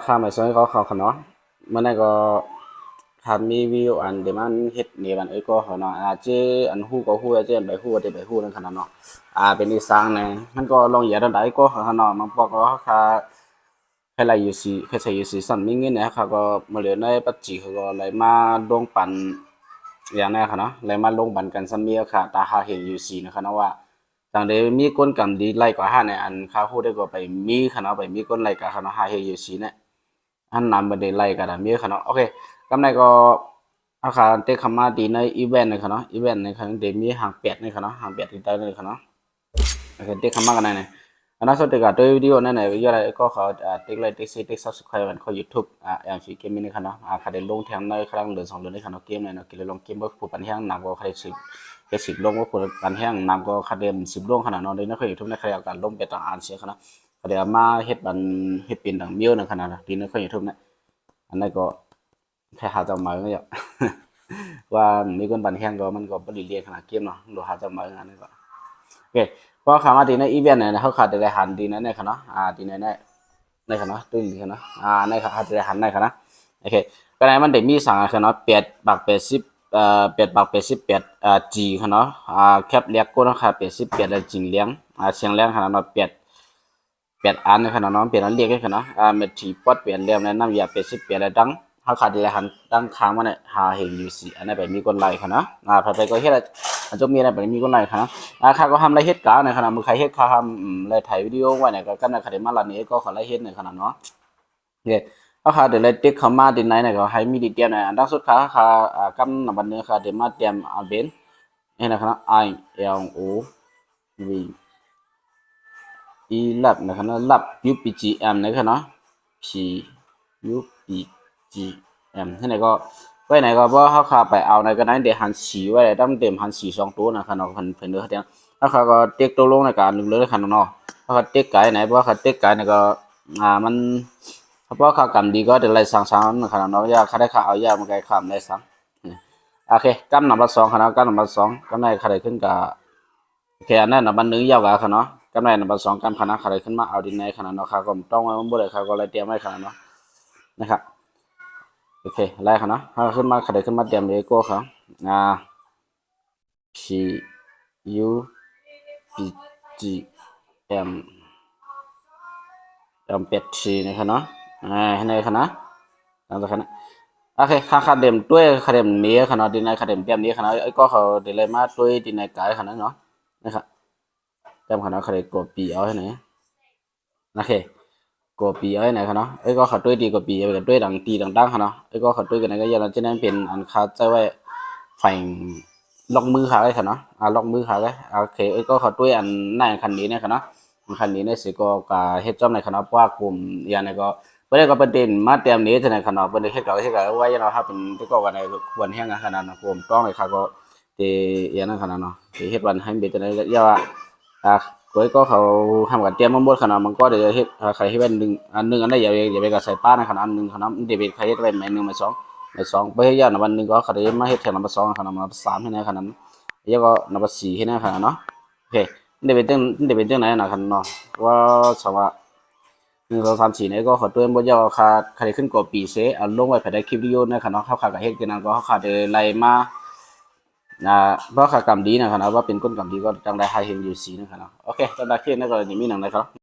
ข้ามาซ้อยเขาเนาะมันก็ทำมีวิวอันเดี๋ยวมันเฮ็ดเนี่ยมันก็เขาเนาะเจอันฮู้ก็ฮู้เจอันไปฮู้เดี๋ยวไปฮู้นั่นขนาดเนาะเป็นอีสานเนี่ยมันก็ลองอย่าได้ก็เขาเนาะมันบอกว่าเขาให้ไรอยู่สิให้ใช้อยู่สิสั่นมีเงินเนี่ยเขาก็มาเหลือในปัจจุบันเขาก็เลยมาลงปันอย่างนี้ค่ะเนาะเลยมาลงปันกันซัมเมียค่ะตาหาเห็นอยู่สินะคะเนาะว่าต่างเดมีก้นกำดีไล่กว่าห้าเนี่ยอันเขาฮู้ได้ก็ไปมีค่ะเนาะไปมีก้นไล่กับเขาเนาะหาเห็นอยู่สิเนี่ยอันนำไปได้ไล่กันมีค่ะเนาะโอเคกำไรก็อาคารเตะขมาดีในอีเวนต์เลยค่ะเนาะอีเวนต์ในครั้งเดมีหางเป็ดเลยค่ะเนาะหางเป็ดที่ได้เลยค่ะเนาะโอเคเตะขมากันเนี่ยอันนั้นสุดท้ายก็วิดีโอนั่นเนี่ยวิดีโออะไรก็เขาเตะไลค์เตะซีเตะ subscribe กันเขา YouTube อย่างที่เกมนี้ค่ะเนาะเขาได้ลงแทงในครั้งเดือน2 เดือนในค่ะเนาะเกมเนี่ยเนาะกินลงเกมว่าผู้ปันแห้งนำก็เขาได้10ลงว่าผู้ปันแห้งนำก็เขาได้10ลงขนาดเนาะในนั้นเขา YouTube ในใครเอาการลงไปต่างอ่านเสียค่ะเนาะเขาได้มาเฮ็ดบันเฮ็ดเป็นต่างมิวในขนาดที่ในเขา YouTube เนี่ยอันนั้นก็แค่หาจำมาก็อย่างว่ามีคนบันแห้งก็มันก็บริเลียนขนาดเกมเนาะดูหาจำมาอย่างนั้นก็โอเคเพราะคำว่าดีในอีเวนต์เนี่ยเขาขาดแต่หันดีในค่ะเนาะดีในค่ะเนาะตัวนี้ค่ะเนาะในค่ะขาดแต่หันในค่ะนะโอเคก็ในมันได้มีสั่งค่ะเนาะ8 บาท 808 บาท 88จีค่ะเนาะแคปเรียกก็ราคา88แล้วจริงเลี้ยงเชียงเลี้ยงค่ะเนาะ8อันค่ะเนาะเปลี่ยนอันเรียกค่ะเนาะเมทีปอดเปลี่ยนเรียมในน้ำยา88แล้วดังเขาขาดแต่หันดังค้างมันเนี่ยหาเห็นอยู่สิอันนี้ไปมีคนไล่ค่ะเนาะไปก็เฮ็ดอันจะมีอะไรแบบมีคนไหนครับข้าก็ทำไรเฮ็ดกาในขณะมือใครเฮ็ดข้าทำไรถ่ายวิดีโอไว้เนี่ยก็ในขณะมาลันนี้ก็ขอไรเฮ็ดในขณะเนาะโอเคก็ค่ะเดี๋ยวเลยติ๊กเข้ามาดินไหนเนี่ยก็ให้มีดีเตรียมเนี่ยอันดับสุดท้ายค่ะกำนำบันเนื้อค่ะเดี๋ยวมาเตรียมเอาเป็นนี่นะครับ I L O V E lab นะครับ lab U P G M นะครับเนาะ P U P G M ที่ไหนก็ไว้ไหนก็เพราะเขาขาไปเอาในก็นั้นเดี๋ยวหันสีไว้ตั้งเต็มหันสี2 ตัวนะครับเนาะเพิ่นเนื้อเดียวแล้วเขาก็เต็กตัวลงในการลึกเลยครับเนาะเขาเต็กไก่ไหนเพราะเขาเต็กไก่เนี่ยก็มันเพราะเขากำดีก็เดี๋ยวไล่สั่งนะครับเนาะยาเขาได้เขาเอายามาไกลข้ามได้สั่งโอเคกำนำบัตร2ครับเนาะกำนำบัตร2กำในใครขึ้นกับโอเคอันนั้นนำบัตร1ยาวกว่าครับเนาะกำในนำบัตร2กำคณะใครขึ้นมาเอาดินในขนาดเนาะครับก็ต้องไว้บ่ได้ครับก็เลยเตรียมไว้ขนาดเนาะนะครับโอเคไล่ครับเนาะถ้าขึ้นมาใครขึ้นมาเตรียมเลโก้ครับP U P G M เป็ดชีนะครับเนาะให้ในครับนะตามตัวครับนะโอเคค่าเดิมด้วยค่าเดิมนี้ครับเนาะดินในค่าเดิมเตรียมนี้ครับเนาะไอ้ก็เขาเดี๋ยวเลยมาด้วยดินในกายครับเนาะนะครับเตรียมครับเนาะเขาเดี๋ยวกดปีเอาให้ไหนโอเคกดปีเอาให้ไหนครับเนาะไอ้ก็เขาด้วยดีกดปีเอาไปด้วยดังตีดังครับเนาะไอ้ก็เขาด้วยกันไหนก็ยังจะนั่นเป็นอันคาใจไว้ไฟล็อกมือขาเลยครับเนาะล็อกมือขาเลยโอเคไอ้ก็เขาด้วยอันในคันนี้เนี่ยครับเนาะคันนี้เนี่ยสิก็กาเฮ็ดจอมในคณะว่ากลุ่มอย่างนี้ก็ประเด็นก็ประเด็นมาเตรียมนี้ในคณะประเด็นเฮ็ดก็ไว้เราถ้าเป็นที่ก็วันในควรแห้งขนาดนะกลุ่มต้องเลยครับก็ที่อย่างนั้นขนาดเนาะที่เฮ็ดวันให้เบ็ดในเรียกว่าก็เขาทำกันเตรียมมาหมดขนาดมันก็เดี๋ยวเฮ็ดใครให้เป็น1 อันได้อย่าไปกับใส่ป้าในขนาด1ขนาดเดี๋ยวใครเฮ็ดเป็น1 1 2ไปให้ยาววัน1ก็เขาได้มาเฮ็ดแทนนับ2ขนาดนับ3ให้ในขนาดแล้วก็นับ4ให้ในขนาดเนาะโอเคเดี๋ยวเป็นเรื่องไหนนะครับเนาะว่าสำหรับ1 2 3 4เนี่ยก็ขอเตือนว่าจะขาดใครขึ้นกว่าปีเสเอาลงไว้ภายในคลิปวิดีโอนะครับเนาะเขาขาดกับเฮ็ดกันนั้นก็เขาขาดไล่มาเพราะขากรรมดีนะครับว่าเป็นก้นกรรมดีก็จังได้ให้เห็นอยู่สีนะครับโอเคจังได้ขึ้นในกรณีมีหนังนะครับ